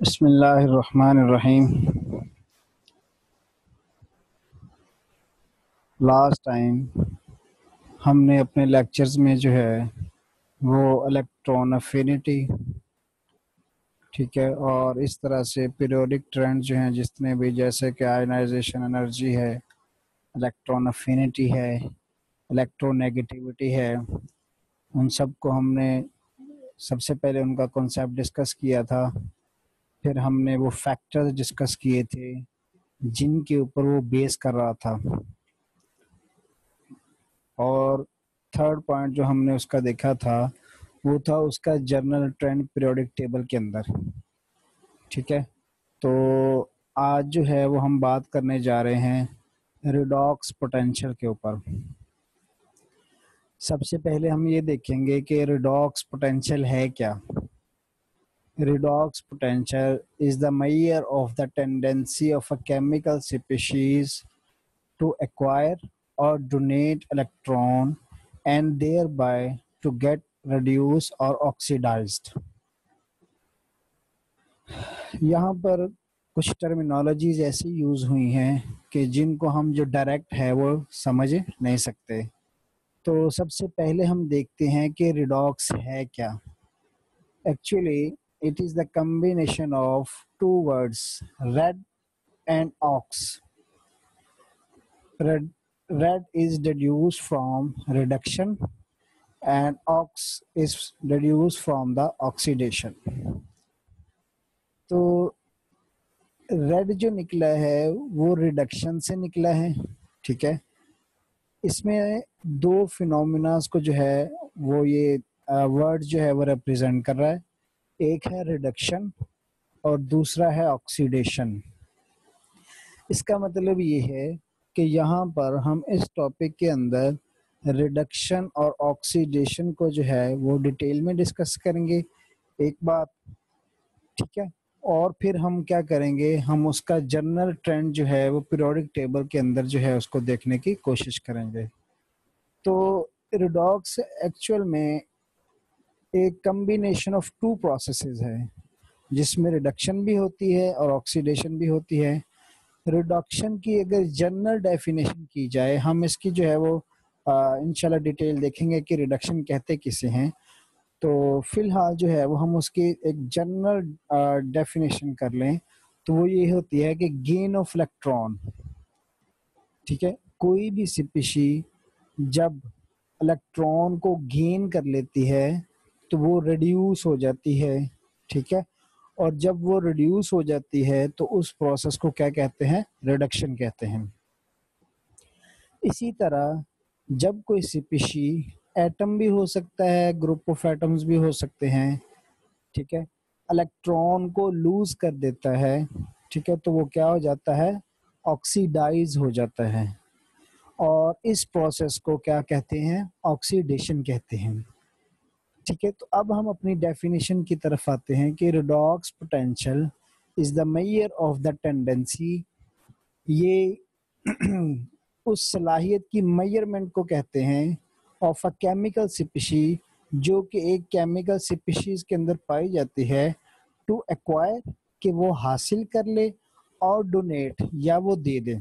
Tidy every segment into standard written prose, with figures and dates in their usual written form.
बिस्मिल्लाहिर्रहमानिर्रहीम। Last time हमने अपने लेक्चर्स में जो है वो इलेक्ट्रॉन अफिनिटी, ठीक है, और इस तरह से पीरियोडिक ट्रेंड जो हैं जितने भी, जैसे कि आयनाइजेशन एनर्जी है, इलेक्ट्रॉन अफिनिटी है, इलेक्ट्रोनेगेटिविटी है, उन सब को हमने सबसे पहले उनका कॉन्सेप्ट डिस्कस किया था। फिर हमने वो फैक्टर्स डिस्कस किए थे जिनके ऊपर वो बेस कर रहा था। और थर्ड पॉइंट जो हमने उसका देखा था वो था उसका जर्नल ट्रेंड पीरियोडिक टेबल के अंदर, ठीक है। तो आज जो है वो हम बात करने जा रहे हैं रिडॉक्स पोटेंशियल के ऊपर। सबसे पहले हम ये देखेंगे कि रिडॉक्स पोटेंशियल है क्या। Redox potential is the measure of the tendency of a chemical species to acquire or donate electron and thereby to get reduced or oxidized। यहाँ पर कुछ टर्मिनोलॉजीज ऐसी यूज हुई हैं कि जिनको हम जो डायरेक्ट है वो समझ नहीं सकते। तो सबसे पहले हम देखते हैं कि रिडॉक्स है क्या। Actually it is the combination of two words, red and ox. Red is deduced from reduction and ox is deduced from the oxidation। तो रेड जो निकला है वो रिडक्शन से निकला है, ठीक है। इसमें दो फिनोमिनास को जो है वो ये वर्ड जो है वो रिप्रेजेंट कर रहा है। एक है रिडक्शन और दूसरा है ऑक्सीडेशन। इसका मतलब ये है कि यहाँ पर हम इस टॉपिक के अंदर रिडक्शन और ऑक्सीडेशन को जो है वो डिटेल में डिस्कस करेंगे, एक बात, ठीक है। और फिर हम क्या करेंगे, हम उसका जनरल ट्रेंड जो है वो पीरियोडिक टेबल के अंदर जो है उसको देखने की कोशिश करेंगे। तो रिडॉक्स एक्चुअल में एक कम्बिनेशन ऑफ टू प्रोसेसेस है जिसमें रिडक्शन भी होती है और ऑक्सीडेशन भी होती है। रिडक्शन की अगर जनरल डेफिनेशन की जाए, हम इसकी जो है वो इंशाल्लाह डिटेल देखेंगे कि रिडक्शन कहते किसे हैं। तो फिलहाल जो है वो हम उसकी एक जनरल डेफिनेशन कर लें तो वो ये होती है कि गेन ऑफ इलेक्ट्रॉन, ठीक है। कोई भी स्पीशी जब इलेक्ट्रॉन को गेन कर लेती है तो वो रिड्यूस हो जाती है, ठीक है। और जब वो रिड्यूस हो जाती है तो उस प्रोसेस को क्या कहते हैं, रिडक्शन कहते हैं। इसी तरह जब कोई स्पीशी, एटम भी हो सकता है, ग्रुप ऑफ एटम्स भी हो सकते हैं, ठीक है, इलेक्ट्रॉन को लूज कर देता है, ठीक है, तो वो क्या हो जाता है, ऑक्सीडाइज हो जाता है। और इस प्रोसेस को क्या कहते हैं, ऑक्सीडेशन कहते हैं, ठीक है। तो अब हम अपनी डेफिनेशन की तरफ आते हैं कि redox potential is the measure of the tendency. ये उस सलाहियत की मेजरमेंट को कहते हैं ऑफ अ केमिकल स्पीशी, जो कि एक केमिकल स्पीशीज के अंदर पाई जाती है, टू एक्वायर, कि वो हासिल कर ले, और डोनेट, या वो दे दे,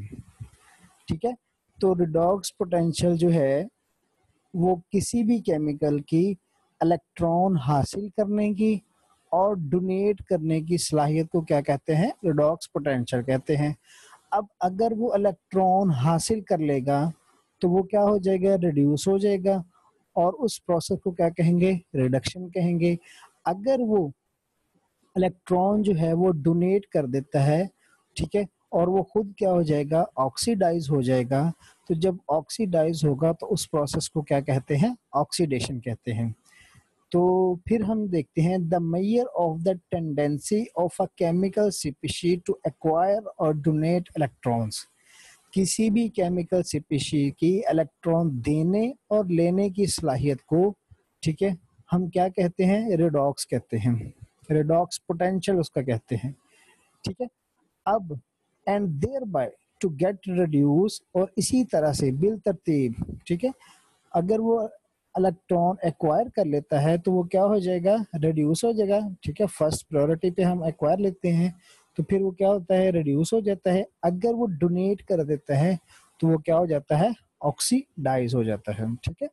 ठीक है। तो रिडॉक्स पोटेंशियल जो है वो किसी भी केमिकल की इलेक्ट्रॉन हासिल करने की और डोनेट करने की सलाहियत को क्या कहते हैं, रिडॉक्स पोटेंशियल कहते हैं। अब अगर वो इलेक्ट्रॉन हासिल कर लेगा तो वो क्या हो जाएगा, रिड्यूस हो जाएगा, और उस प्रोसेस को क्या कहेंगे, रिडक्शन कहेंगे। अगर वो इलेक्ट्रॉन जो है वो डोनेट कर देता है, ठीक है, और वो खुद क्या हो जाएगा, ऑक्सीडाइज हो जाएगा। तो जब ऑक्सीडाइज होगा तो उस प्रोसेस को क्या कहते हैं, ऑक्सीडेशन कहते हैं। तो फिर हम देखते हैं the measure of the tendency of a chemical species to acquire और डोनेट इलेक्ट्रॉन्स। किसी भी केमिकल स्पीशी की इलेक्ट्रॉन देने और लेने की सलाहियत को, ठीक है, हम क्या कहते हैं, रिडॉक्स कहते हैं। रिडॉक्स पोटेंशियल उसका कहते हैं, ठीक है। अब and there by to get reduce, और इसी तरह से बिल तरतीब, ठीक है, अगर वो इलेक्ट्रॉन एक्वायर कर लेता है तो वो क्या हो जाएगा, रिड्यूस हो जाएगा। ठीक है, फर्स्ट प्रायोरिटी पे हम एक्वायर लेते हैं तो फिर वो क्या होता है, रिड्यूस हो जाता है। अगर वो डोनेट कर देता है तो वो क्या हो जाता है, ऑक्सीडाइज हो जाता है। ठीक है,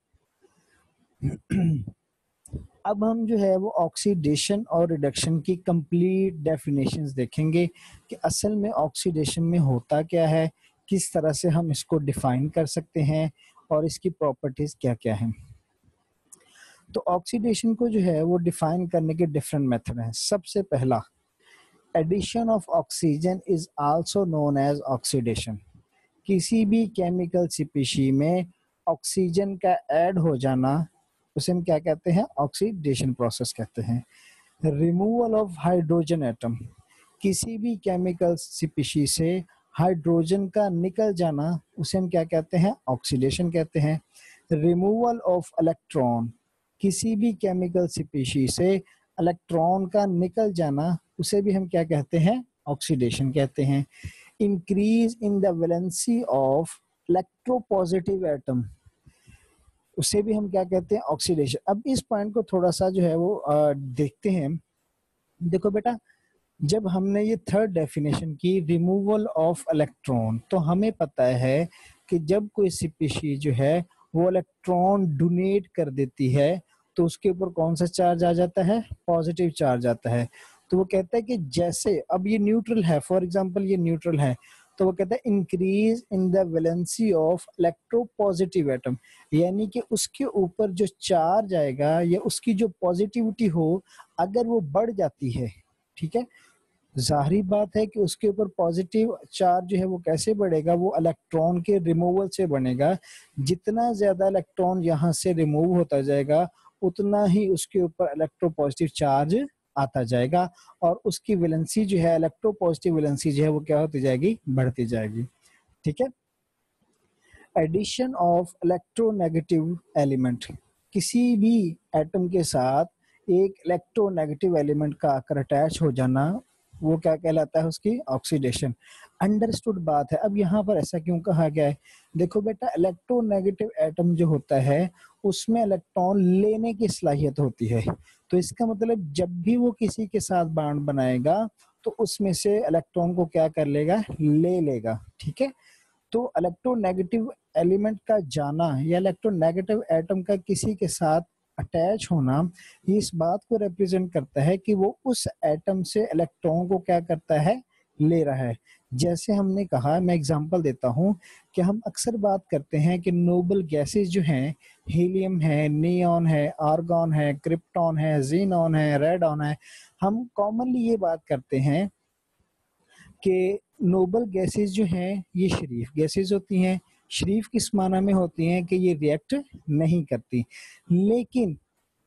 अब हम जो है वो ऑक्सीडेशन और रिडक्शन की कंप्लीट डेफिनेशंस देखेंगे कि असल में ऑक्सीडेशन में होता क्या है, किस तरह से हम इसको डिफाइन कर सकते हैं और इसकी प्रॉपर्टीज क्या क्या हैं। तो ऑक्सीडेशन को जो है वो डिफाइन करने के डिफरेंट मेथड हैं। सबसे पहला, addition of oxygen is also known as oxidation. किसी भी केमिकल स्पीशी में ऑक्सीजन का ऐड हो जाना उसे हम क्या कहते हैं, ऑक्सीडेशन प्रोसेस कहते हैं। रिमूवल ऑफ हाइड्रोजन एटम, किसी भी केमिकल स्पीशी से हाइड्रोजन का निकल जाना उसे हम क्या कहते हैं, ऑक्सीडेशन कहते हैं। रिमूवल ऑफ इलेक्ट्रॉन, किसी भी केमिकल स्पीशी से इलेक्ट्रॉन का निकल जाना उसे भी हम क्या कहते हैं, ऑक्सीडेशन कहते हैं। Increase in the valency of electropositive atom, उसे भी हम क्या कहते हैं, ऑक्सीडेशन। अब इस पॉइंट को थोड़ा सा जो है वो देखते हैं। देखो बेटा, जब हमने ये थर्ड डेफिनेशन की, रिमूवल ऑफ इलेक्ट्रॉन, तो हमें पता है कि जब कोई स्पीशीज जो है वो इलेक्ट्रॉन डोनेट कर देती है तो उसके ऊपर कौन सा चार्ज आ जाता है, पॉजिटिव चार्ज आता है। तो वो कहता है कि जैसे अब ये न्यूट्रल है, फॉर एग्जांपल ये न्यूट्रल है, तो वो कहता है increase in the valency of electropositive atom, यानी कि उसके ऊपर जो चार्ज आएगा या उसकी जो पॉजिटिविटी हो अगर वो बढ़ जाती है, ठीक है, जाहिर बात है कि उसके ऊपर पॉजिटिव चार्ज जो है वो कैसे बढ़ेगा, वो इलेक्ट्रॉन के रिमूवल से बनेगा। जितना ज्यादा इलेक्ट्रॉन यहाँ से रिमूव होता जाएगा उतना ही उसके ऊपर इलेक्ट्रोपॉजिटिव चार्ज आता जाएगा और उसकी वैलेंसी जो है, इलेक्ट्रोपॉजिटिव वैलेंसी जो है वो क्या होती जाएगी, बढ़ती जाएगी। ठीक है, एडिशन ऑफ इलेक्ट्रोनेगेटिव एलिमेंट, किसी भी एटम के साथ एक इलेक्ट्रोनेगेटिव एलिमेंट का आकर अटैच हो जाना वो क्या कहलाता है, उसकी ऑक्सीडेशन। अंडरस्टूड बात है। अब यहाँ पर ऐसा क्यों कहा गया है, देखो बेटा, इलेक्ट्रोनेगेटिव एटम जो होता है उसमें इलेक्ट्रॉन लेने की सलाहियत होती है। तो इसका मतलब जब भी वो किसी के साथ बॉन्ड बनाएगा तो उसमें से इलेक्ट्रॉन को क्या कर लेगा, ले लेगा। ठीक है, तो इलेक्ट्रोनेगेटिव एलिमेंट का जाना या इलेक्ट्रोनेगेटिव एटम का किसी के साथ अटैच होना ये इस बात को रिप्रेजेंट करता है कि वो उस एटम से इलेक्ट्रॉन को क्या करता है, ले रहा है। जैसे हमने कहा, मैं एग्जांपल देता हूँ कि हम अक्सर बात करते हैं कि नोबल गैसेस जो हैं, हीलियम है, नियॉन है, आर्गॉन है, क्रिप्टॉन है, जीनॉन है, रेडॉन है, हम कॉमनली ये बात करते हैं कि नोबल गैसेस जो हैं ये शरीफ गैसेस होती हैं। शरीफ किस माना में होती हैं कि ये रिएक्ट नहीं करती। लेकिन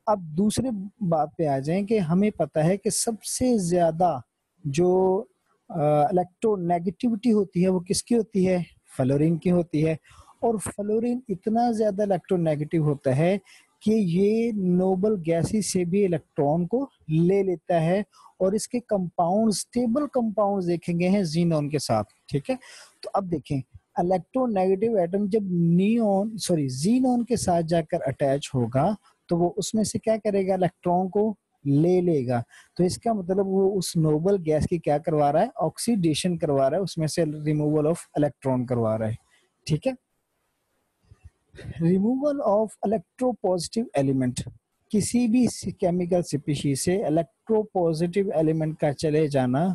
अब दूसरे बात पे आ जाएं कि हमें पता है कि सबसे ज्यादा जो इलेक्ट्रोनेगेटिविटी होती है वो किसकी होती है, फ्लोरीन की होती है। और फ्लोरीन इतना ज्यादा इलेक्ट्रोनेगेटिव होता है कि ये नोबल गैसेस से भी इलेक्ट्रॉन को ले लेता है और इसके कंपाउंड, स्टेबल कंपाउंड देखे गए हैं जीनॉन के साथ। ठीक है, तो अब देखें, इलेक्ट्रोनेगेटिव एटम जब जीनॉन के साथ जाकर अटैच होगा तो वो उसमें से क्या करेगा, इलेक्ट्रॉन को ले लेगा। तो इसका मतलब वो उस नोबल गैस की क्या करवा रहा है, ऑक्सीडेशन करवा रहा है, उसमें से रिमूवल ऑफ इलेक्ट्रॉन करवा रहा है। ठीक है, रिमूवल ऑफ इलेक्ट्रोपॉजिटिव एलिमेंट, किसी भी केमिकल स्पीशीज से इलेक्ट्रोपॉजिटिव एलिमेंट का चले जाना,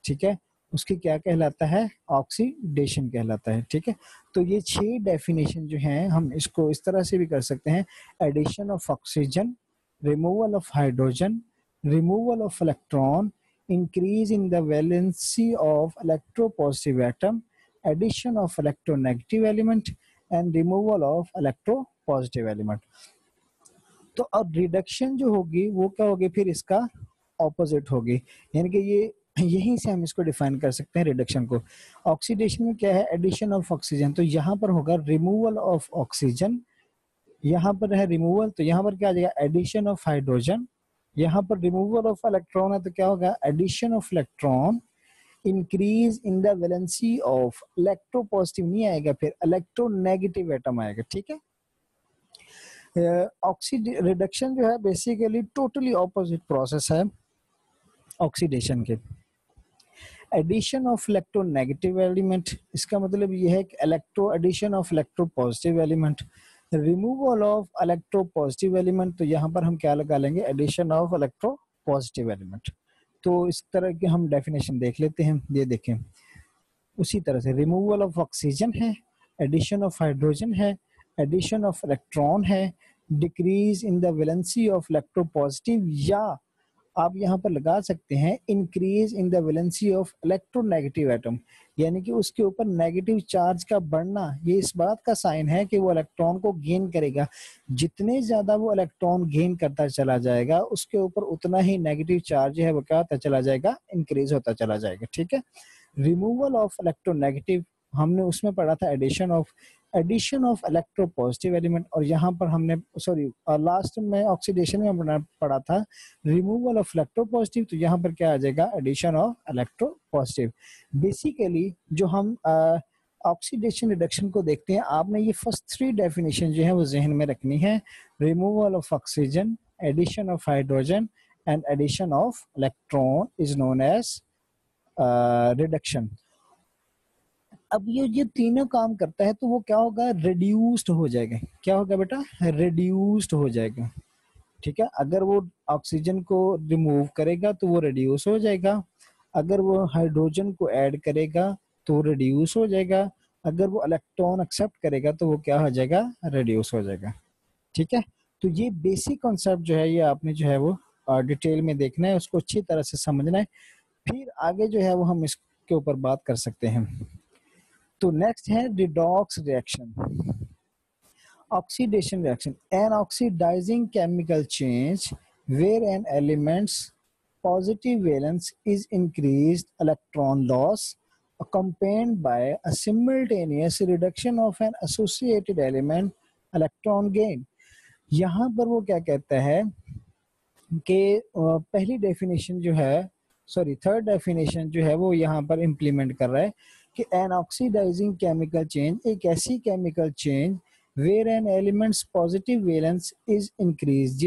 ठीक है, उसकी क्या कहलाता है, ऑक्सीडेशन कहलाता है। ठीक है, तो ये 6 डेफिनेशन जो हैं हम इसको इस तरह से भी कर सकते हैं, addition of oxygen, removal of hydrogen, removal of electron, increase in the valency of electropositive atom, addition of electronegative element and removal of electro positive element. तो अब रिडक्शन जो होगी वो क्या होगी, फिर इसका ऑपोजिट होगी। यानी कि ये यहीं से हम इसको डिफाइन कर सकते हैं रिडक्शन को। ऑक्सीडेशन में क्या है, एडिशन ऑफ ऑक्सीजन, तो यहाँ पर होगा रिमूवल ऑफ ऑक्सीजन, यहाँ पर है रिमूवल, तो यहाँ पर क्या आ जाएगा, एडिशन ऑफ हाइड्रोजन। यहाँ पर रिमूवल ऑफ इलेक्ट्रॉन है तो क्या होगा, addition of electron. Increase in the valency of, electropositive नहीं आएगा, फिर इलेक्ट्रोनेगेटिव एटम आएगा। ठीक है, रिडक्शन जो है बेसिकली टोटली ऑपोजिट प्रोसेस है ऑक्सीडेशन के। एडिशन ऑफ इलेक्ट्रोनेगेटिव एलिमेंट, इसका मतलब ये है कि addition of electro positive element, removal of electro positive element, तो यहाँ पर हम क्या लगा लेंगे, addition of electro positive element. तो इस तरह के हम डेफिनेशन देख लेते हैं, ये देखें उसी तरह से रिमूवल ऑफ ऑक्सीजन है, एडिशन ऑफ हाइड्रोजन है, एडिशन ऑफ इलेक्ट्रॉन है, decrease in the valency of electro positive, या आप यहाँ पर लगा सकते हैं increase in the valency of electronegative atom, यानी कि उसके ऊपर नेगेटिव चार्ज का बढ़ना ये इस बात का साइन है कि वो इलेक्ट्रॉन को गेन करेगा। जितने ज्यादा वो इलेक्ट्रॉन गेन करता चला जाएगा उसके ऊपर उतना ही नेगेटिव चार्ज है वो क्या होता चला जाएगा, इंक्रीज होता चला जाएगा। ठीक है, रिमूवल ऑफ इलेक्ट्रोनेगेटिव हमने उसमें पढ़ा था addition of electro positive element, और यहाँ पर हमने लास्ट में ऑक्सीडेशन में पढ़ा था रिमूवल ऑफ इलेक्ट्रो पॉजिटिव, तो यहाँ पर क्या आ जाएगा, addition of electro positive. Basically जो हम ऑक्सीडेशन रिडक्शन को देखते हैं, आपने ये फर्स्ट 3 डेफिनेशन जो है वो जहन में रखनी है, removal of oxygen, addition of hydrogen and addition of electron is known as reduction. अब ये तीनों काम करता है तो वो क्या होगा, रिड्यूस्ड हो जाएगा। क्या होगा बेटा, रिड्यूस्ड हो जाएगा। ठीक है, अगर वो ऑक्सीजन को रिमूव करेगा तो वो रिड्यूस हो जाएगा, अगर वो हाइड्रोजन को ऐड करेगा तो रिड्यूस हो जाएगा, अगर वो इलेक्ट्रॉन एक्सेप्ट करेगा तो वो क्या हो जाएगा, रिड्यूस हो जाएगा। ठीक है, तो ये बेसिक कॉन्सेप्ट जो है ये आपने जो है वो डिटेल में देखना है, उसको अच्छी तरह से समझना है, फिर आगे जो है वो हम इसके ऊपर बात कर सकते हैं। तो नेक्स्ट है redox reaction, oxidation reaction, an oxidizing chemical change where an elements positive valence is increased electron loss accompanied by a simultaneous reduction of an associated element electron gain। यहाँ पर वो क्या कहता है कि पहली डेफिनेशन जो है थर्ड डेफिनेशन जो है वो यहाँ पर इम्प्लीमेंट कर रहा है कि एन ऑक्सीडाइजिंग केमिकल चेंज, एक ऐसी chemical change where an elements positive valence is increase,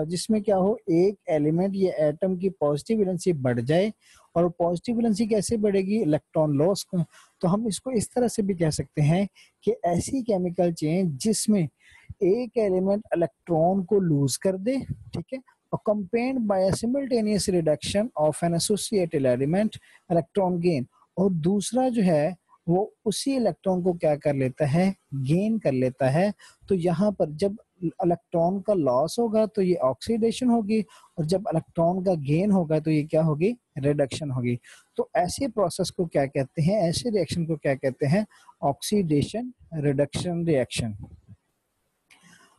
जिसमें क्या हो, एक एलिमेंट ये एटम की पॉजिटिव वैलेंसी बढ़ जाए, और पॉजिटिव वैलेंसी कैसे बढ़ेगी, इलेक्ट्रॉन लॉस। तो हम इसको इस तरह से भी कह सकते हैं कि ऐसी केमिकल चेंज जिसमें एक एलिमेंट इलेक्ट्रॉन को लूज कर दे, ठीक है, accompanied by a simultaneous reduction of an associated element electron gain, और दूसरा जो है वो उसी इलेक्ट्रॉन को क्या कर लेता है, गेन कर लेता है। तो यहाँ पर जब इलेक्ट्रॉन का लॉस होगा तो ये ऑक्सीडेशन होगी, और जब इलेक्ट्रॉन का गेन होगा तो ये क्या होगी, रिडक्शन होगी। तो ऐसे प्रोसेस को क्या कहते हैं, ऐसे रिएक्शन को क्या कहते हैं, oxidation reduction reaction.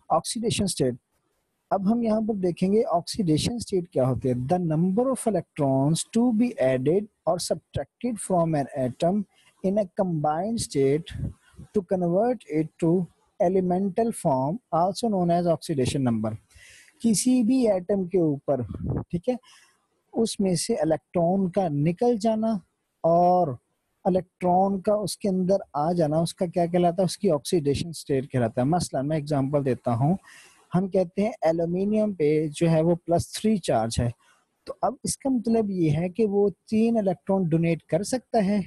Oxidation state, अब हम यहाँ पर देखेंगे ऑक्सीडेशन स्टेट क्या होती है, the number of electrons to be added और subtracted from an atom in a combined state to convert it to elemental form also known as oxidation number. किसी भी एटम के ऊपर, ठीक है, उसमें से इलेक्ट्रॉन का निकल जाना और इलेक्ट्रॉन का उसके अंदर आ जाना, उसका क्या कहलाता है, उसकी ऑक्सीडेशन स्टेट कहलाता है। मसलन मैं एग्जांपल देता हूँ, हम कहते हैं एल्यूमिनियम पे जो है वो +3 चार्ज है, तो अब इसका मतलब ये है कि वो 3 इलेक्ट्रॉन डोनेट कर सकता है।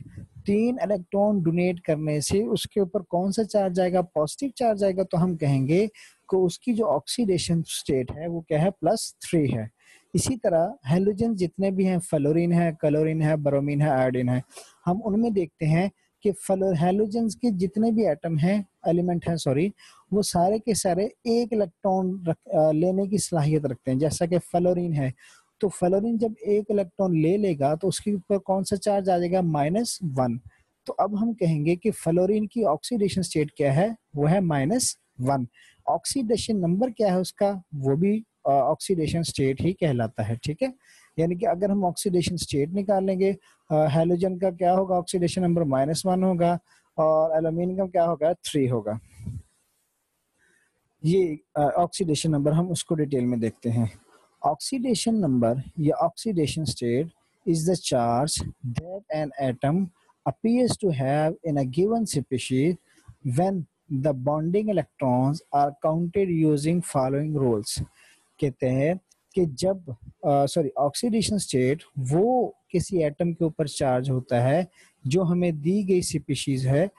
3 इलेक्ट्रॉन डोनेट करने से उसके ऊपर कौन सा चार्ज आएगा, पॉजिटिव चार्ज आएगा, तो हम कहेंगे कि उसकी जो ऑक्सीडेशन स्टेट है वो क्या है, +3 है। इसी तरह हैलोजन जितने भी हैं, फ्लोरीन है, क्लोरीन है, ब्रोमीन है, आयोडीन है, हम उनमें देखते हैं कि हैलोजन के जितने भी एटम हैं, एलिमेंट हैं सॉरी, वो सारे के सारे एक इलेक्ट्रॉन लेने की सलाहियत रखते हैं। जैसा कि फ्लोरीन है, तो फ्लोरीन जब एक इलेक्ट्रॉन ले लेगा तो उसके ऊपर कौन सा चार्ज आ जाएगा, -1। तो अब हम कहेंगे कि फ्लोरीन की ऑक्सीडेशन स्टेट क्या है, वो है -1। ऑक्सीडेशन नंबर क्या है उसका, वो भी ऑक्सीडेशन स्टेट ही कहलाता है। ठीक है, यानी कि अगर हम ऑक्सीडेशन स्टेट निकालेंगे, हैलोजन का क्या होगा, ऑक्सीडेशन नंबर -1 होगा, और एल्यूमिनियम का क्या होगा, 3 होगा। ये ऑक्सीडेशन नंबर हम उसको डिटेल में देखते हैं। ऑक्सीडेशन नंबर या oxidation state is the charge that an atom appears to have in a given species when the bonding electrons are counted using following rules. कहते हैं कि जब ऑक्सीडेशन स्टेट वो किसी एटम के ऊपर चार्ज होता है जो हमें दी गई स्पीशीज है,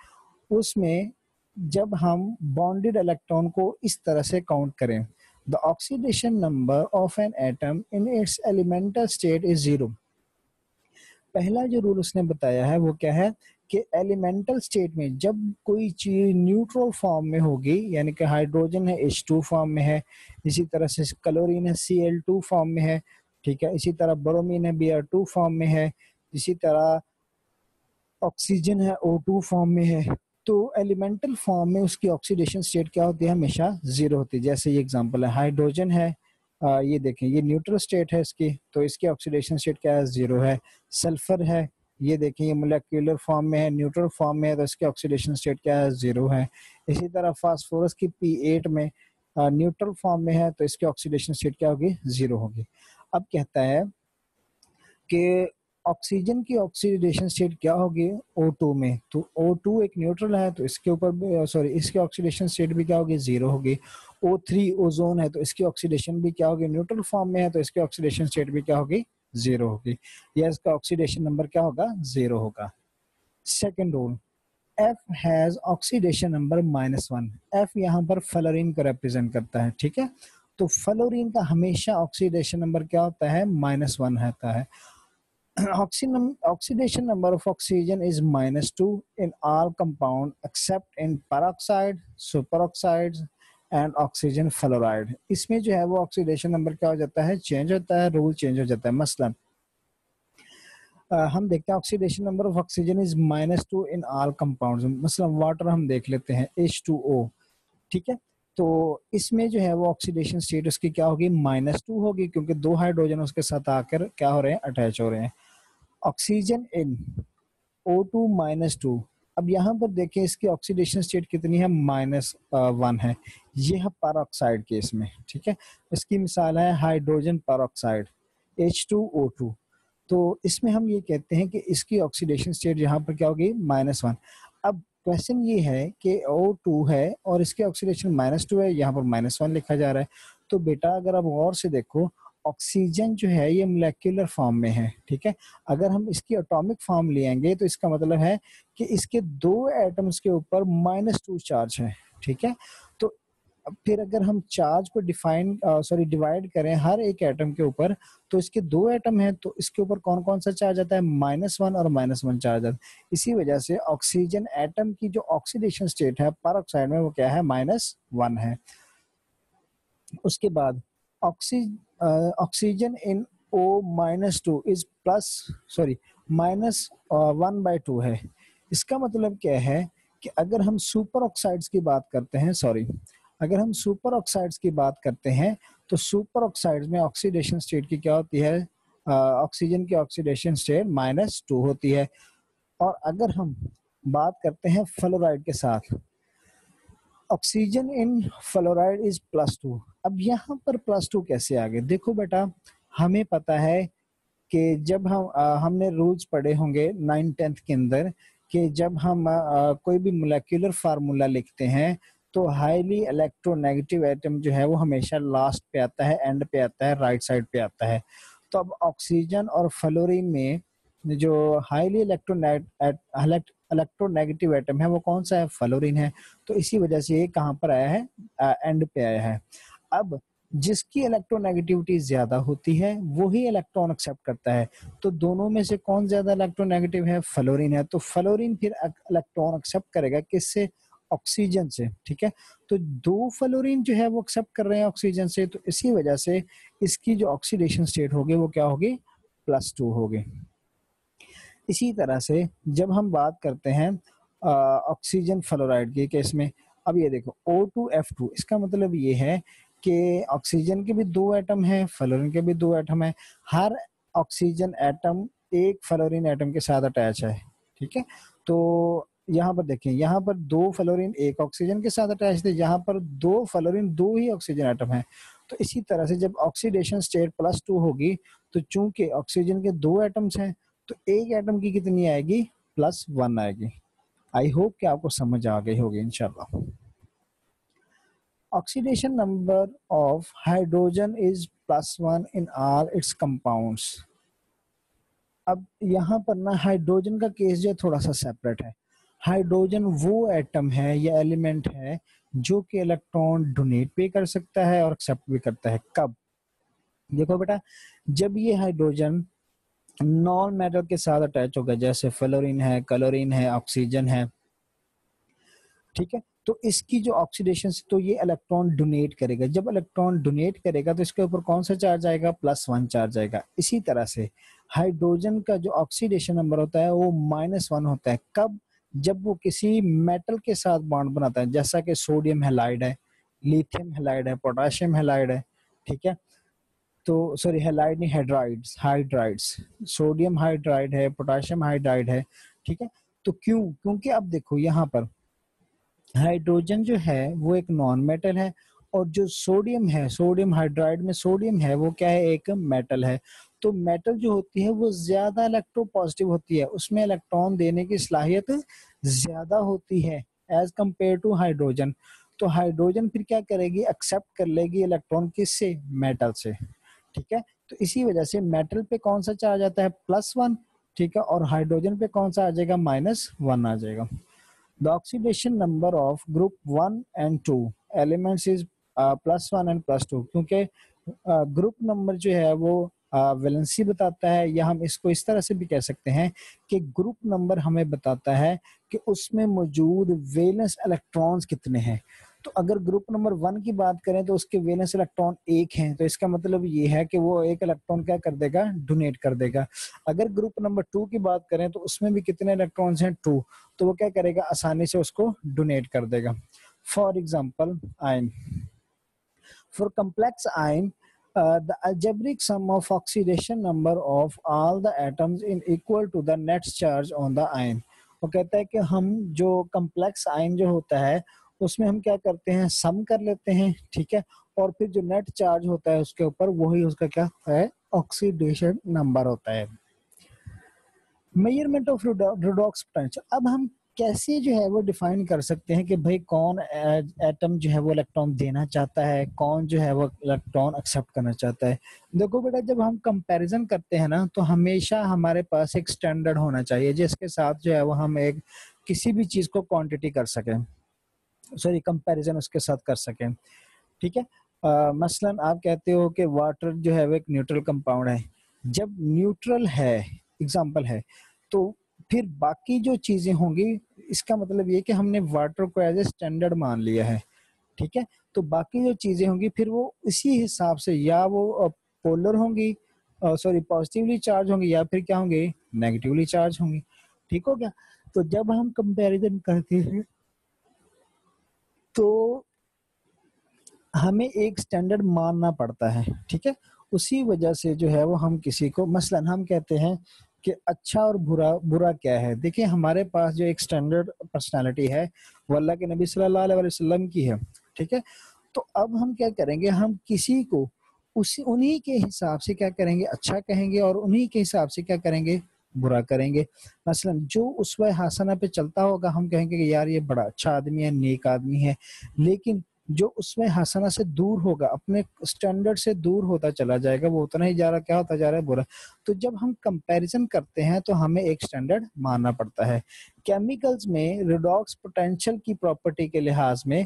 उसमें जब हम बॉन्डेड इलेक्ट्रॉन को इस तरह से काउंट करें, the oxidation number of N atom in its elemental state is zero. पहला जो रूल उसने बताया है वो क्या है कि एलिमेंटल स्टेट में जब कोई चीज न्यूट्रल फॉर्म में होगी, यानी कि हाइड्रोजन है H2 फॉर्म में है, इसी तरह से क्लोरीन है Cl2 फॉर्म में है, ठीक है, इसी तरह ब्रोमीन है Br2 फॉर्म में है, इसी तरह ऑक्सीजन है O2 फॉर्म में है, तो एलिमेंटल फॉर्म में उसकी ऑक्सीडेशन स्टेट क्या होती है, हमेशा जीरो होती है। जैसे ये एग्जांपल है, हाइड्रोजन है, ये देखें ये न्यूट्रल स्टेट है इसकी, तो इसकी ऑक्सीडेशन स्टेट क्या है, जीरो है। सल्फर है, ये देखें ये मोलेक्युलर फॉर्म में है, न्यूट्रल फॉर्म में है, तो इसकी ऑक्सीडेशन स्टेट क्या है, जीरो है। इसी तरह फास्फोरस की P8 में न्यूट्रल फॉर्म में है, तो इसकी ऑक्सीडेशन स्टेट क्या होगी, जीरो होगी। अब कहता है कि ऑक्सीजन की ऑक्सीडेशन स्टेट क्या होगी O2 में, तो O2 एक न्यूट्रल है, तो इसके ऊपर इसकी ऑक्सीडेशन स्टेट भी क्या होगी, जीरो होगी। O3 ओजोन है, तो इसकी ऑक्सीडेशन भी क्या होगी, न्यूट्रल फॉर्म में है, तो इसकी ऑक्सीडेशन स्टेट भी क्या होगी, जीरो होगी, या इसका ऑक्सीडेशन नंबर क्या होगा, जीरो होगा। Second rule, F has oxidation number -1। F यहाँ पर फ्लोरीन को रिप्रेजेंट करता है, ठीक है, तो फ्लोरीन का हमेशा ऑक्सीडेशन नंबर क्या होता है, -1 होता है। Oxidation number of oxygen is -2 in all compound except in peroxide, superoxides and oxygen fluoride। इसमें जो है वो ऑक्सीडेशन नंबर क्या हो जाता है, चेंज होता है, रूल चेंज हो जाता है। मसलन हम देखते हैं oxidation number of oxygen is -2 in all compounds. मसलन वाटर हम देख लेते हैं H2O, ठीक है, तो इसमें जो है वो ऑक्सीडेशन स्टेट उसकी क्या होगी, -2 होगी, क्योंकि दो हाइड्रोजन उसके साथ आकर क्या हो रहे हैं, अटैच हो रहे हैं। Oxygen in O2-2। अब यहाँ पर देखें इसकी ऑक्सीडेशन स्टेट कितनी है, -1 है। ये है पेरोक्साइड केस में, ठीक है, इसकी मिसाल है हाइड्रोजन पेरोक्साइड H2O2। तो इसमें हम ये कहते हैं कि इसकी ऑक्सीडेशन स्टेट यहाँ पर क्या होगी, -1। अब क्वेश्चन ये है कि O2 है और इसकी ऑक्सीडेशन -2 है, यहाँ पर -1 लिखा जा रहा है। तो बेटा अगर आप गौर से देखो, ऑक्सीजन जो है ये मोलेक्युलर फॉर्म में है, ठीक है, अगर हम इसकी एटॉमिक फॉर्म लेंगे तो इसका मतलब है कि इसके दो एटम्स के ऊपर -2 चार्ज है, ठीक है। तो फिर अगर हम चार्ज को डिवाइड करें हर एक एटम के ऊपर, तो इसके दो एटम हैं, तो इसके ऊपर कौन कौन सा चार्ज आता है, -1 और -1 चार्ज आता है। इसी वजह से ऑक्सीजन एटम की जो ऑक्सीडेशन स्टेट है पेरोक्साइड में वो क्या है, -1 है। उसके बाद ऑक्सीजन इन O-2 इज -1/2 है। इसका मतलब क्या है कि अगर हम सुपर ऑक्साइड्स की बात करते हैं, अगर हम सुपर ऑक्साइड्स की बात करते हैं, तो सुपर ऑक्साइड्स में ऑक्सीडेशन स्टेट की क्या होती है, ऑक्सीजन की ऑक्सीडेशन स्टेट -2 होती है। और अगर हम बात करते हैं फ्लोराइड के साथ, ऑक्सीजन इन फ्लोराइड इज +2। अब यहाँ पर +2 कैसे आ गए, देखो बेटा हमें पता है कि जब हमने रूल्स पढ़े होंगे 9th-10th के अंदर कि जब हम कोई भी मोलेक्युलर फार्मूला लिखते हैं तो हाईली इलेक्ट्रोनेगेटिव एटम जो है वो हमेशा लास्ट पे आता है, एंड पे आता है, राइट साइड पे आता है। तो अब ऑक्सीजन और फ्लोरीन में जो हाईली इलेक्ट्रोनेगेटिव एटम है वो कौन सा है, फ्लोरीन है। तो इसी वजह से ये कहाँ पर आया है, एंड पे आया है। अब जिसकी इलेक्ट्रोनेगेटिविटी ज्यादा होती है वही इलेक्ट्रॉन एक्सेप्ट करता है, तो दोनों में से कौन ज्यादा इलेक्ट्रोनेगेटिव है, फ्लोरीन है, तो फ्लोरीन फिर इलेक्ट्रॉन एक्सेप्ट करेगा किससे, ऑक्सीजन से, ठीक है। तो दो फ्लोरीन जो है वो एक्सेप्ट कर रहे हैं ऑक्सीजन से, तो इसी वजह से इसकी जो ऑक्सीडेशन स्टेट होगी वो क्या होगी, +2 होगी। इसी तरह से जब हम बात करते हैं ऑक्सीजन फ्लोराइड के केस में, अब ये देखो O2F2, इसका मतलब ये है कि ऑक्सीजन के भी दो एटम हैं, फ्लोरीन के भी दो एटम हैं, हर ऑक्सीजन एटम एक फ्लोरीन एटम के साथ अटैच है, ठीक है। तो यहाँ पर देखें, यहाँ पर दो फ्लोरीन एक ऑक्सीजन के साथ अटैच थे, यहाँ पर दो फ्लोरीन दो ही ऑक्सीजन एटम है। तो इसी तरह से जब ऑक्सीडेशन स्टेट +2 होगी, तो चूंकि ऑक्सीजन के दो एटम्स हैं तो एक एटम की कितनी आएगी, +1 आएगी। आई होप कि आपको समझ आ गई होगी इंशाल्लाह। Oxidation number of hydrogen is +1 in all it's compounds. अब यहाँ पर ना हाइड्रोजन का केस जो है थोड़ा सा सेपरेट है। हाइड्रोजन वो एटम है या एलिमेंट है जो कि इलेक्ट्रॉन डोनेट भी कर सकता है और एक्सेप्ट भी करता है। कब? देखो बेटा, जब ये हाइड्रोजन नॉन मेटल के साथ अटैच होगा, जैसे फ्लोरीन है, क्लोरीन है, ऑक्सीजन है, ठीक है, तो इसकी जो ऑक्सीडेशन से तो ये इलेक्ट्रॉन डोनेट करेगा। जब इलेक्ट्रॉन डोनेट करेगा तो इसके ऊपर कौन सा चार्ज आएगा? +1 चार्ज आएगा। इसी तरह से हाइड्रोजन का जो ऑक्सीडेशन नंबर होता है वो -1 होता है। कब? जब वो किसी मेटल के साथ बॉन्ड बनाता है, जैसा कि सोडियम हैलाइड है, लिथियम हैलाइड है, पोटेशियम हैलाइड है, ठीक है, तो सॉरी हैलाइड नहीं, हाइड्राइड्स, हाइड्राइड्स, सोडियम हाइड्राइड है, पोटेशियम हाइड्राइड है, ठीक है। तो क्यों? क्योंकि अब देखो यहाँ पर हाइड्रोजन जो है वो एक नॉन मेटल है, और जो सोडियम है, सोडियम हाइड्राइड में सोडियम है, वो क्या है? एक मेटल है। तो मेटल जो होती है वो ज्यादा इलेक्ट्रोपॉजिटिव होती है, उसमें इलेक्ट्रॉन देने की सलाहियत ज्यादा होती है एज कंपेयर टू हाइड्रोजन। तो हाइड्रोजन फिर क्या करेगी? एक्सेप्ट कर लेगी इलेक्ट्रॉन, किससे? मेटल से, ठीक है। तो इसी वजह से मेटल पे कौन सा चार्ज आता है? +1, ठीक है, और हाइड्रोजन पे कौन सा आ जाएगा? -1 आ जाएगा। The oxidation number of group 1 and 2 elements is +1 and +2, क्योंकि ग्रुप नंबर जो है वो वैलेंसी बताता है, या हम इसको इस तरह से भी कह सकते हैं कि ग्रुप नंबर हमें बताता है कि उसमें मौजूद वैलेंस इलेक्ट्रॉन्स कितने हैं। तो अगर ग्रुप नंबर 1 की बात करें तो उसके वैलेंस इलेक्ट्रॉन 1 हैं, तो इसका मतलब ये है कि वो एक इलेक्ट्रॉन क्या कर देगा? डोनेट कर देगा। अगर ग्रुप नंबर 2 की बात करें तो उसमें भी कितने इलेक्ट्रॉन्स हैं? 2, तो वो क्या करेगा? आसानी से उसको डोनेट कर देगा। For example ion, for complex ion, the algebraic sum of oxidation number of all the atoms is equal to the net charge on the ion। वो कहता है कि हम जो कम्प्लेक्स आयन जो होता है उसमें हम क्या करते हैं? सम कर लेते हैं, ठीक है, और फिर जो नेट चार्ज होता है उसके ऊपर वही उसका क्या है? ऑक्सीडेशन नंबर होता है। मेजरमेंट ऑफ रिडॉक्स पोटेंशियल, अब हम कैसे जो है वो डिफाइन कर सकते हैं कि भाई कौन एटम जो है वो इलेक्ट्रॉन देना चाहता है, कौन जो है वो इलेक्ट्रॉन एक्सेप्ट करना चाहता है। देखो बेटा, जब हम कंपैरिजन करते हैं ना तो हमेशा हमारे पास एक स्टैंडर्ड होना चाहिए जिसके साथ जो है वो हम एक किसी भी चीज को क्वांटिटी कर सकें, सॉरी कंपैरिजन उसके साथ कर सकें, ठीक है। मसलन आप कहते हो कि वाटर जो है वो एक न्यूट्रल कंपाउंड है। जब न्यूट्रल है, एग्जाम्पल है, तो फिर बाकी जो चीजें होंगी, इसका मतलब ये कि हमने वाटर को एज ए स्टैंडर्ड मान लिया है, ठीक है। तो बाकी जो चीजें होंगी फिर वो इसी हिसाब से या वो पोलर होंगी, सॉरी पॉजिटिवली चार्ज होंगी, या फिर क्या होंगे? नेगेटिवली चार्ज होंगी, ठीक हो गया। तो जब हम कंपैरिजन करते हैं तो हमें एक स्टैंडर्ड मानना पड़ता है, ठीक है। उसी वजह से जो है वो हम किसी को, मसलन हम कहते हैं कि अच्छा और बुरा, बुरा क्या है। देखिए हमारे पास जो एक स्टैंडर्ड पर्सनालिटी है वो अल्लाह के नबी सल्लल्लाहु अलैहि वसल्लम की है, ठीक है। तो अब हम क्या करेंगे? हम किसी को उसी उन्हीं के हिसाब से क्या करेंगे? अच्छा कहेंगे, और उन्हीं के हिसाब से क्या करेंगे? बुरा करेंगे। मसलन जो उसवा हसना पे चलता होगा हम कहेंगे कि यार ये बड़ा अच्छा आदमी है, नेक आदमी है। लेकिन जो उसमें हसना से दूर होगा, अपने स्टैंडर्ड से दूर होता चला जाएगा, वो उतना ही जा रहा क्या होता जा रहा है? बुरा। तो जब हम कंपैरिजन करते हैं तो हमें एक स्टैंडर्ड मानना पड़ता है। केमिकल्स में रिडॉक्स पोटेंशियल की प्रॉपर्टी के लिहाज में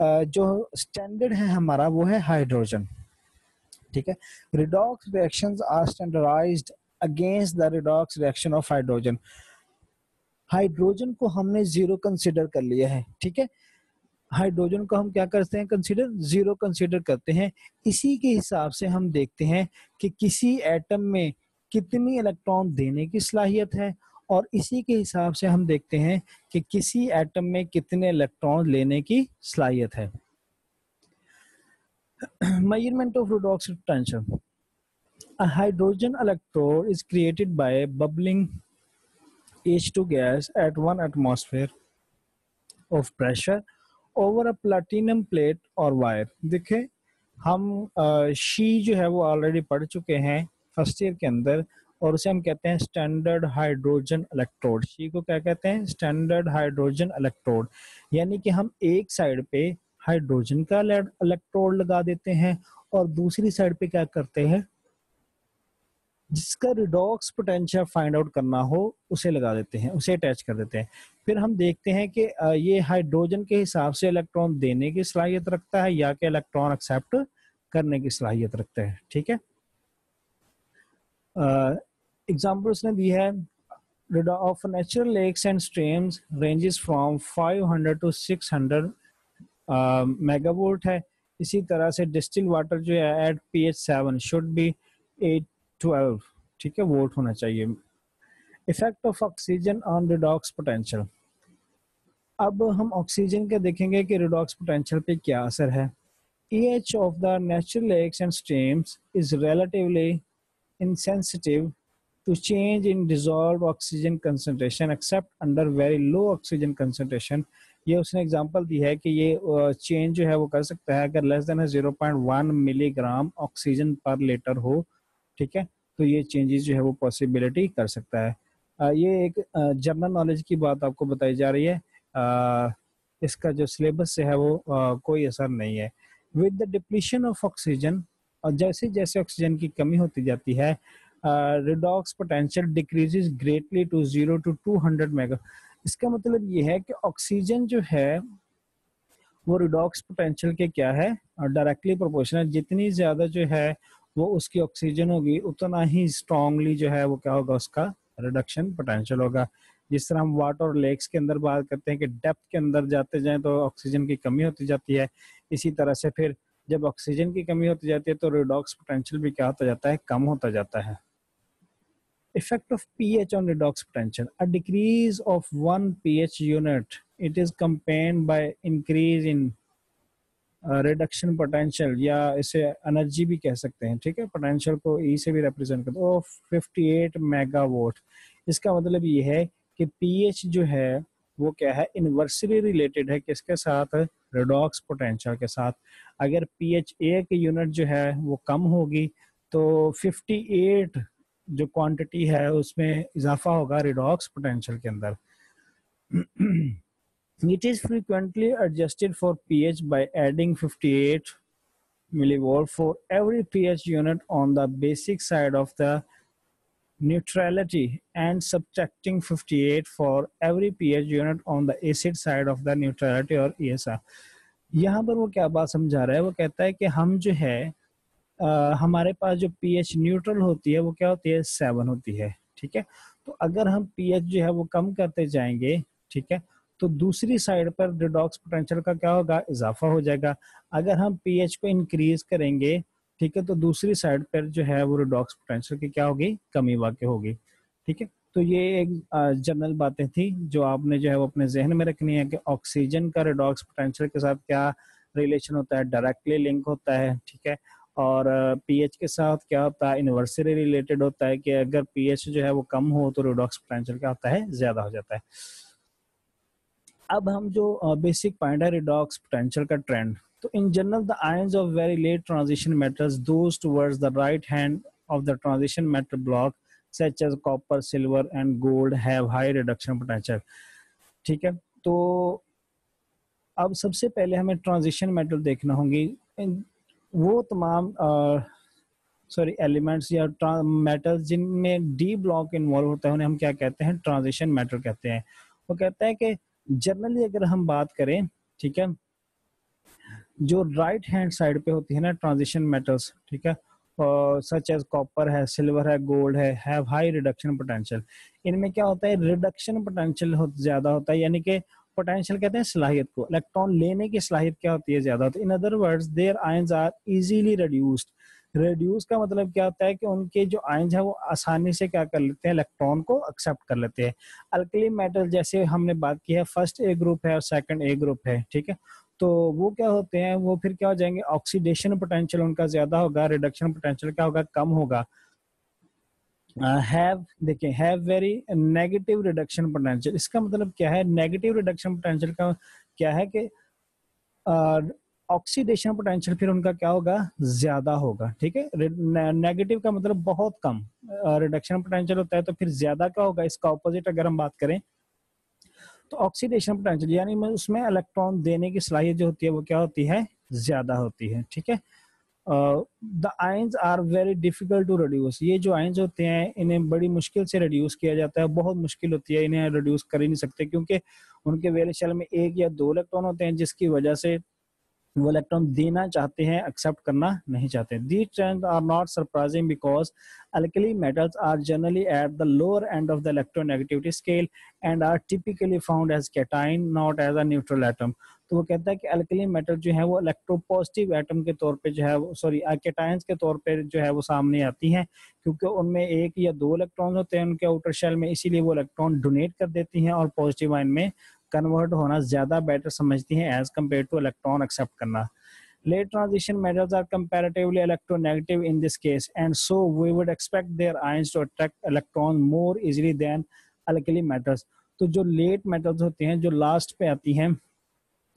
जो स्टैंडर्ड है हमारा वो है हाइड्रोजन, ठीक है। Redox reactions are standardized against the redox reaction of hydrogen. Hydrogen को हमने जीरो कंसिडर कर लिया है, ठीक है। हाइड्रोजन को हम क्या करते हैं? कंसीडर, जीरो कंसीडर करते हैं। इसी के हिसाब से हम देखते हैं कि किसी एटम में कितनी इलेक्ट्रॉन देने की सलाहियत है, और इसी के हिसाब से हम देखते हैं कि किसी एटम में कितने इलेक्ट्रॉन लेने की सलाहियत है। Measurement of redox potential, a hydrogen electrode is created by bubbling H2 gas at 1 atmosphere of pressure over a platinum plate or wire। देखें हम शी जो है वो ऑलरेडी पढ़ चुके हैं फर्स्ट ईयर के अंदर, और उसे हम कहते हैं स्टैंडर्ड हाइड्रोजन इलेक्ट्रोड। सी को क्या कहते हैं? Standard hydrogen electrode. यानी कि हम एक साइड पे हाइड्रोजन का इलेक्ट्रोड लगा देते हैं और दूसरी साइड पे क्या करते हैं, जिसका रिडॉक्स पोटेंशियल फाइंड आउट करना हो उसे लगा देते हैं, उसे अटैच कर देते हैं। फिर हम देखते हैं कि ये हाइड्रोजन के हिसाब से इलेक्ट्रॉन देने की सलाहियत रखता है या कि इलेक्ट्रॉन एक्सेप्ट करने की सलाहियत रखता है। ठीक है, एग्जाम्पल उसने दी है, of natural lakes and streams ranges from 500 to 600 megavolt है। इसी तरह से डिस्टिल वाटर जो है एट pH 7 शुड बी 812, ठीक है, वोल्ट होना चाहिए। Effect of oxygen on redox potential. अब हम ऑक्सीजन के देखेंगे कि रिडॉक्स पोटेंशियल पे क्या असर है। pH of the natural lakes and streams is relatively insensitive to change in dissolved oxygen concentration except under very low oxygen concentration। ये उसने एग्जांपल दी है कि ये चेंज जो है वो कर सकता है अगर लेस देन 0.1 मिलीग्राम ऑक्सीजन पर लीटर हो, ठीक है, तो ये चेंजेस जो है वो पॉसिबिलिटी कर सकता है। ये एक जनरल नॉलेज की बात आपको बताई जा रही है, इसका जो सिलेबस है वो कोई असर नहीं है। With the depletion of oxygen, और जैसे जैसे ऑक्सीजन की कमी होती जाती है, redox potential decreases greatly to 0 to 200 mega. इसका मतलब ये है कि ऑक्सीजन जो है वो रिडॉक्स पोटेंशियल के क्या है, डायरेक्टली प्रोपोर्शनल। जितनी ज्यादा जो है वो उसकी ऑक्सीजन होगी उतना ही स्ट्रांगली जो है वो क्या होगा, उसका रिडक्शन पोटेंशियल होगा। जिस तरह हम वाटर और लेक्स के अंदर बात करते हैं कि डेप्थ के अंदर जाते जाएं तो ऑक्सीजन की कमी होती जाती है, इसी तरह से फिर जब ऑक्सीजन की कमी होती जाती है तो रिडॉक्स पोटेंशियल भी क्या होता जाता है, कम होता जाता है। Effect of pH on redox potential. A decrease of 1 pH unit, it is accompanied by increase in reduction potential, या इसे एनर्जी भी कह सकते हैं, ठीक है, पोटेंशियल को ई से भी रिप्रेजेंट करते हैं, 58 मेगावाट। इसका मतलब ये है कि पीएच जो है वो क्या है, इनवर्सली रिलेटेड है किसके साथ, रिडॉक्स पोटेंशियल के साथ। अगर पीएच एक यूनिट जो है वो कम होगी तो 58 जो क्वांटिटी है उसमें इजाफा होगा रिडॉक्स पोटेंशियल के अंदर। It is frequently adjusted for pH by adding 58 millivolt for every pH unit on the basic side of the neutrality and subtracting 58 for every pH unit on the acid side of the neutrality और ESR। यहाँ पर वो क्या बात समझा रहा है, वो कहता है कि हम जो है हमारे पास जो पीएच न्यूट्रल होती है वो क्या होती है, 7 होती है, ठीक है। तो अगर हम पीएच जो है वो कम करते जाएंगे, ठीक है, तो दूसरी साइड पर रिडॉक्स पोटेंशियल का क्या होगा, इजाफा हो जाएगा। अगर हम पीएच को इंक्रीज करेंगे, ठीक है, तो दूसरी साइड पर जो है वो रिडॉक्स पोटेंशियल की क्या होगी, कमी वाक़ई होगी, ठीक है। तो ये एक जनरल बातें थी जो आपने जो है वो अपने जहन में रखनी है कि ऑक्सीजन का रिडॉक्स पोटेंशियल के साथ क्या रिलेशन होता है, डायरेक्टली लिंक होता है, ठीक है। और पीएच के साथ क्या होता है, इनवर्सली रिलेटेड होता है कि अगर पीएच जो है वो कम हो तो रिडॉक्स पोटेंशियल क्या होता है, ज्यादा हो जाता है। अब हम जो बेसिक पॉइंट है रिडॉक्स पोटेंशियल का ट्रेंड, तो in general the ions of very late transition metals those towards the right hand of the transition metal block such as copper, silver and gold have high reduction potential, ठीक है। तो अब सबसे पहले हमें transition metal देखना होंगी, वो तमाम एलिमेंट्स या मेटल्स जिनमें डी ब्लॉक इन्वॉल्व होता है उन्हें हम क्या कहते हैं, ट्रांजिशन मेटल कहते हैं। वो कहता है कि जनरली अगर हम बात करें, ठीक है, जो राइट हैंड साइड पे होती है ना ट्रांजिशन मेटल्स, ठीक है, सच एज कॉपर है, सिल्वर है, गोल्ड है, हैव हाई रिडक्शन पोटेंशियल। इनमें क्या होता है, रिडक्शन पोटेंशियल ज्यादा होता है, यानी कि पोटेंशियल कहते हैं सलाहियत को, इलेक्ट्रॉन लेने की सलाहियत क्या होती है, ज्यादा होती है। In other words their ions are easily reduced. Reduce का मतलब क्या होता है कि उनके जो आयंस है वो आसानी से क्या कर लेते हैं, इलेक्ट्रॉन को एक्सेप्ट कर लेते हैं। अल्कली मेटल जैसे हमने बात की है, फर्स्ट ए ग्रुप है और सेकंड ए ग्रुप है, ठीक है, तो वो क्या होते हैं, वो फिर क्या हो जाएंगे, ऑक्सीडेशन पोटेंशियल उनका ज्यादा होगा, रिडक्शन पोटेंशियल क्या होगा, कम होगा। हैव देखिए, have very negative reduction potential, इसका मतलब क्या है, नेगेटिव रिडक्शन पोटेंशियल का क्या है कि ऑक्सीडेशन पोटेंशियल फिर उनका क्या होगा, ज्यादा होगा, ठीक है। नेगेटिव का मतलब बहुत कम, रिडक्शन पोटेंशियल होता है तो फिर ज्यादा क्या होगा, इसका ऑपोजिट अगर हम बात करें तो ऑक्सीडेशन पोटेंशियल यानी उसमें इलेक्ट्रॉन देने की सलाहियत जो होती है वो क्या होती है, ज्यादा होती है, ठीक है। The ions are very difficult to reduce, ये जो आयंस होते हैं इन्हें बड़ी मुश्किल से रिड्यूस किया जाता है, बहुत मुश्किल होती है, इन्हें रिड्यूस कर ही नहीं सकते क्योंकि उनके वैलेंस शेल में एक या दो इलेक्ट्रॉन होते हैं जिसकी वजह से वो इलेक्ट्रॉन देना चाहते हैं, एक्सेप्ट करना नहीं चाहते। These trends are not surprising because alkali metals are generally at the lower end of the electronegativity scale and are typically found as cation, not as a neutral atom। तो वो कहता है कि अल्कली मेटल जो है वो electropositive atom के तौर पे जो है, सॉरी कैटायंस के तौर पे जो है वो सामने आती हैं, क्योंकि उनमें एक या दो इलेक्ट्रॉन होते हैं उनके आउटर शेल में, इसीलिए वो इलेक्ट्रॉन डोनेट कर देती हैं और पॉजिटिव आयन में कन्वर्ट होना ज्यादा बेटर समझती हैं as compare to electron accept करना। Late transition metals are comparatively electronegative in this case, and so we would expect their ions to attract electrons more easily than alkali metals। तो जो late metals होते हैं, जो last पे आती हैं,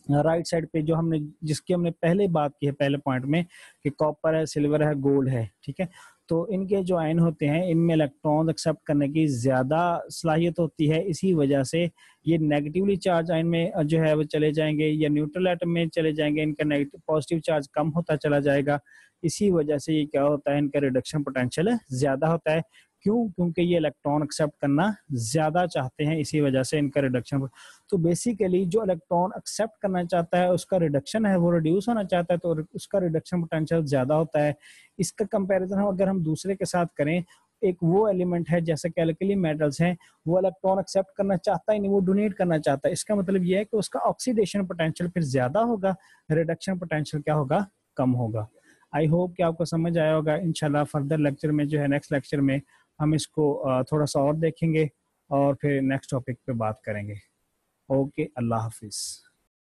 right side पे जो हमने जिसकी हमने पहले बात की है पहले पॉइंट में कि कॉपर है, सिल्वर है, गोल्ड है, ठीक है। तो इनके जो आयन होते हैं इनमें इलेक्ट्रॉन एक्सेप्ट करने की ज्यादा सलाहियत होती है, इसी वजह से ये नेगेटिवली चार्ज आयन में जो है वो चले जाएंगे या न्यूट्रल एटम में चले जाएंगे, इनका नेगेटिव पॉजिटिव चार्ज कम होता चला जाएगा। इसी वजह से ये क्या होता है, इनका रिडक्शन पोटेंशियल ज्यादा होता है। क्यों? क्योंकि ये इलेक्ट्रॉन एक्सेप्ट करना ज्यादा चाहते हैं, इसी वजह से इनका रिडक्शन। तो बेसिकली जो इलेक्ट्रॉन एक्सेप्ट करना चाहता है उसका रिडक्शन है वो रिड्यूस होना चाहता है, तो उसका रिडक्शन पोटेंशियल ज्यादा होता है। इसका कंपैरिजन अगर हम दूसरे के साथ करें, एक वो एलिमेंट है जैसे कि अल्कली मेटल्स हैं, वो इलेक्ट्रॉन एक्सेप्ट करना चाहता ही नहीं, वो डोनेट करना चाहता है। इसका मतलब ये है कि उसका ऑक्सीडेशन पोटेंशियल फिर ज्यादा होगा, रिडक्शन पोटेंशियल क्या होगा, कम होगा। आई होप कि आपको समझ आया होगा। इंशाल्लाह फर्दर लेक्चर में जो है, नेक्स्ट लेक्चर में हम इसको थोड़ा सा और देखेंगे और फिर नेक्स्ट टॉपिक पे बात करेंगे। ओके, अल्लाह हाफिज।